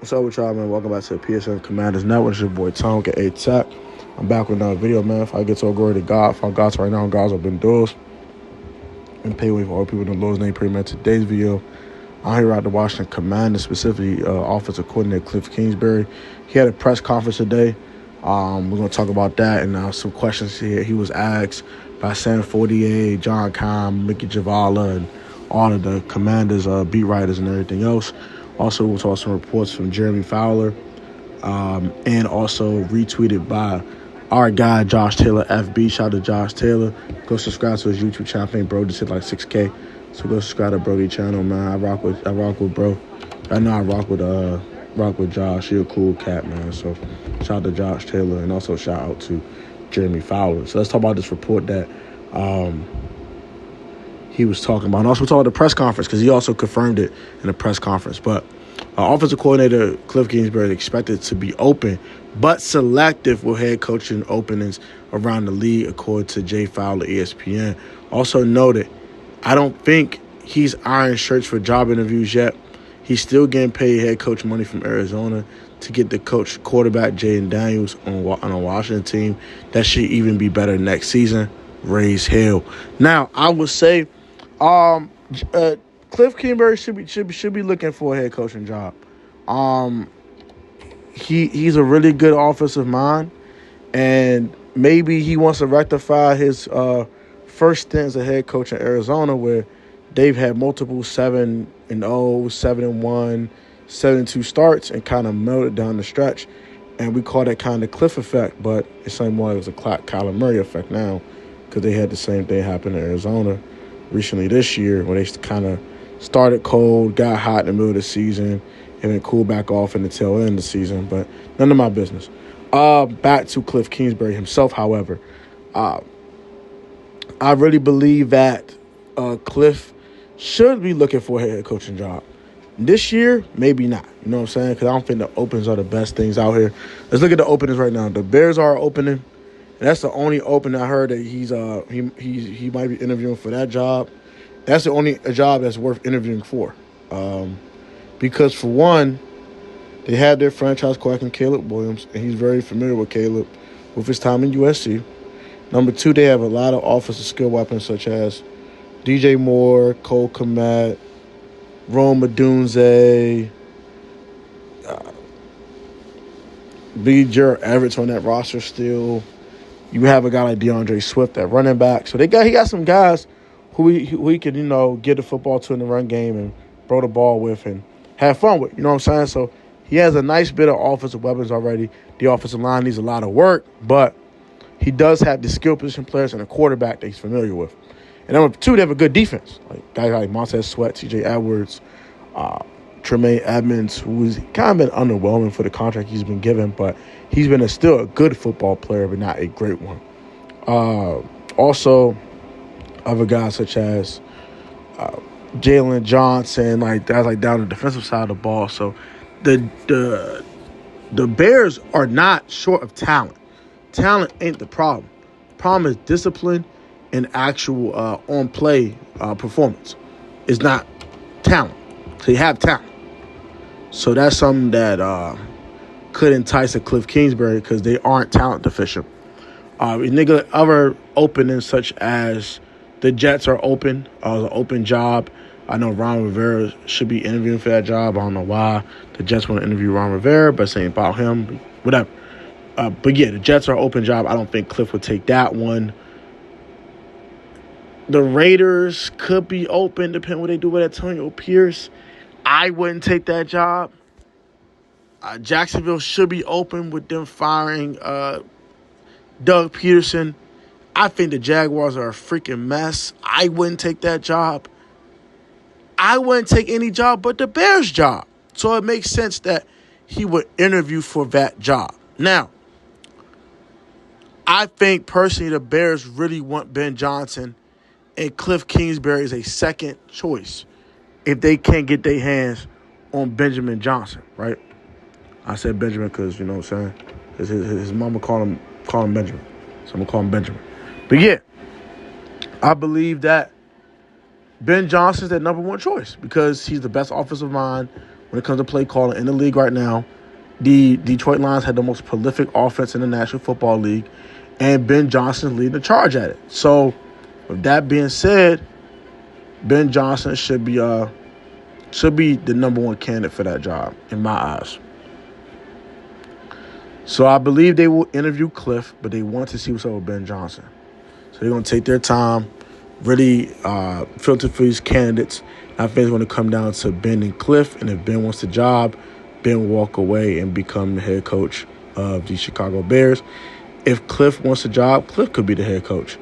What's up with y'all, man? Welcome back to the PSN Commanders Network. It's your boy Tom, get A-Tech. I'm back with another video, man. If I get to a glory to God, if I got to right now, God's open doors and pay way for all people in the Lord's name. Pretty much today's video, I'm here at the Washington Commanders, specifically offensive coordinator Kliff Kingsbury. He had a press conference today. We're going to talk about that and some questions here. He was asked by Sam Fortier, John Kahn, Mickey Javala, and all of the Commanders beat writers and everything else. Also, we'll talk some reports from Jeremy Fowler and also retweeted by our guy, Josh Taylor, FB. Shout out to Josh Taylor. Go subscribe to his YouTube channel. I think bro just hit like 6K. So go subscribe to Brody's channel, man. I rock with bro. I know I rock with Josh. He a cool cat, man. So shout out to Josh Taylor and also shout out to Jeremy Fowler. So let's talk about this report that he was talking about. And also talk about the press conference because he also confirmed it in the press conference. But offensive coordinator Kliff Kingsbury is expected to be open, but selective with head coaching openings around the league, according to Jay Fowler, ESPN. Also noted, I don't think he's iron shirts for job interviews yet. He's still getting paid head coach money from Arizona to get the coach quarterback Jaden Daniels on a Washington team that should even be better next season. RaiseHail. Now, I would say Kliff Kingsbury should be looking for a head coaching job. He's a really good offensive mind, and maybe he wants to rectify his first stint as a head coach in Arizona, where they've had multiple 7-0, 7-1, 7-2 starts and kind of melted down the stretch. And we call that kind of Kliff effect, but it's something more as a Kyler Murray effect now, because they had the same thing happen in Arizona recently this year, where they kind of started cold, got hot in the middle of the season, and then cooled back off in the tail end of the season. But none of my business. Back to Kliff Kingsbury himself, however. I really believe that Kliff should be looking for a head coaching job. This year, maybe not. You know what I'm saying? Because I don't think the openings are the best things out here. Let's look at the openings right now. The Bears are opening. And that's the only opening I heard that he might be interviewing for that job. That's the only job that's worth interviewing for. Because, for one, they have their franchise quarterback, Caleb Williams, and he's very familiar with Caleb with his time in USC. Number two, they have a lot of offensive skill weapons such as DJ Moore, Cole Kmet, Rome Odunze, B. Gerald Everett's on that roster still. You have a guy like DeAndre Swift at running back. So he got some guys who he can, get the football to in the run game and throw the ball with and have fun with. You know what I'm saying? So he has a nice bit of offensive weapons already. The offensive line needs a lot of work, but he does have the skill position players and a quarterback that he's familiar with. And number two, they have a good defense. Like guys like Montez Sweat, TJ Edwards, Tremaine Edmonds, who's kind of been underwhelming for the contract he's been given, but he's been still a good football player, but not a great one. Also, other guys such as Jalen Johnson, guys like down the defensive side of the ball. So the Bears are not short of talent. Talent ain't the problem. The problem is discipline and actual on-play performance. It's not talent. So you have talent. So that's something that could entice a Kliff Kingsbury because they aren't talent deficient. Other openings such as the Jets are open. An open job. I know Ron Rivera should be interviewing for that job. I don't know why the Jets want to interview Ron Rivera, but saying about him, whatever. But yeah, the Jets are open job. I don't think Kliff would take that one. The Raiders could be open, depending on what they do with Antonio Pierce. I wouldn't take that job. Jacksonville should be open with them firing Doug Peterson. I think the Jaguars are a freaking mess. I wouldn't take that job. I wouldn't take any job but the Bears job. So it makes sense that he would interview for that job. Now, I think personally the Bears really want Ben Johnson, and Kliff Kingsbury is a second choice if they can't get their hands on Benjamin Johnson, right? I said Benjamin because, you know what I'm saying? His mama called him Benjamin. So I'm going to call him Benjamin. But yeah, I believe that Ben Johnson's their number one choice because he's the best offensive mind when it comes to play calling in the league right now. The Detroit Lions had the most prolific offense in the National Football League, and Ben Johnson's leading the charge at it. So, with that being said, Ben Johnson should be the number one candidate for that job in my eyes. So I believe they will interview Kliff, but they want to see what's up with Ben Johnson. So they're going to take their time, really filter for these candidates. I think it's going to come down to Ben and Kliff, and if Ben wants the job, Ben will walk away and become the head coach of the Chicago Bears. If Kliff wants a job, Kliff could be the head coach.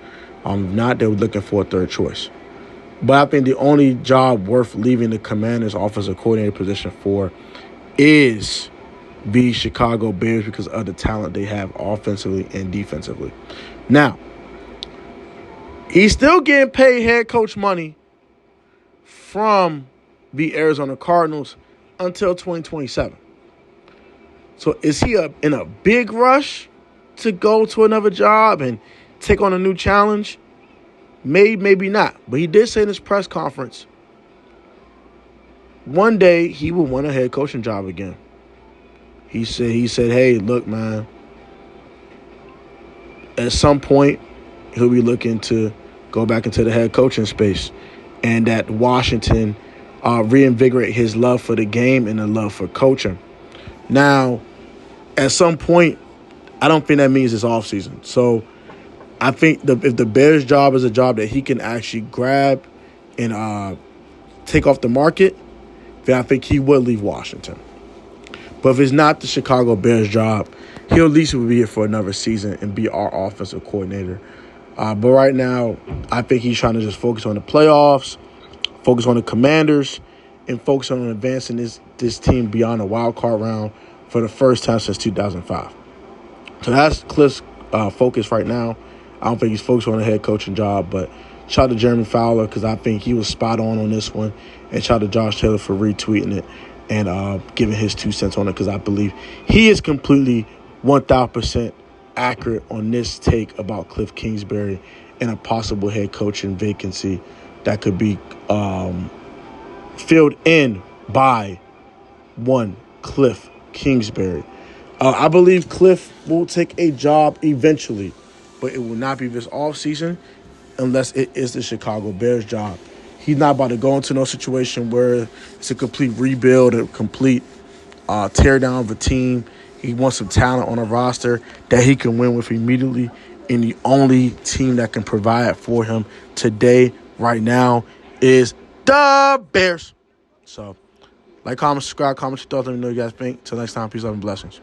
If not, they were looking for a third choice. But I think the only job worth leaving the Commanders' offensive coordinator position for is the Chicago Bears because of the talent they have offensively and defensively. Now, he's still getting paid head coach money from the Arizona Cardinals until 2027. So is he in a big rush to go to another job and take on a new challenge? Maybe not. But he did say in his press conference, one day he will want a head coaching job again. He said, hey, look, man, at some point he'll be looking to go back into the head coaching space, and that Washington reinvigorate his love for the game and the love for coaching. Now, at some point, I don't think that means it's offseason. So I think if the Bears' job is a job that he can actually grab and take off the market, then I think he would leave Washington. But if it's not the Chicago Bears job, he'll at least be here for another season and be our offensive coordinator. But right now, I think he's trying to just focus on the playoffs, focus on the Commanders, and focus on advancing this team beyond the wild card round for the first time since 2005. So that's Kliff's focus right now. I don't think he's focused on a head coaching job, but shout out to Jeremy Fowler because I think he was spot on this one, and shout out to Josh Taylor for retweeting it and giving his 2 cents on it because I believe he is completely 1,000% accurate on this take about Kliff Kingsbury and a possible head coaching vacancy that could be filled in by one Kliff Kingsbury. I believe Kliff will take a job eventually, but it will not be this offseason unless it is the Chicago Bears job. He's not about to go into no situation where it's a complete rebuild, a complete tear down of a team. He wants some talent on a roster that he can win with immediately. And the only team that can provide for him today, right now, is the Bears. So, like, comment, subscribe, comment your thoughts. Let me know what you guys think. Till next time, peace, love, and blessings.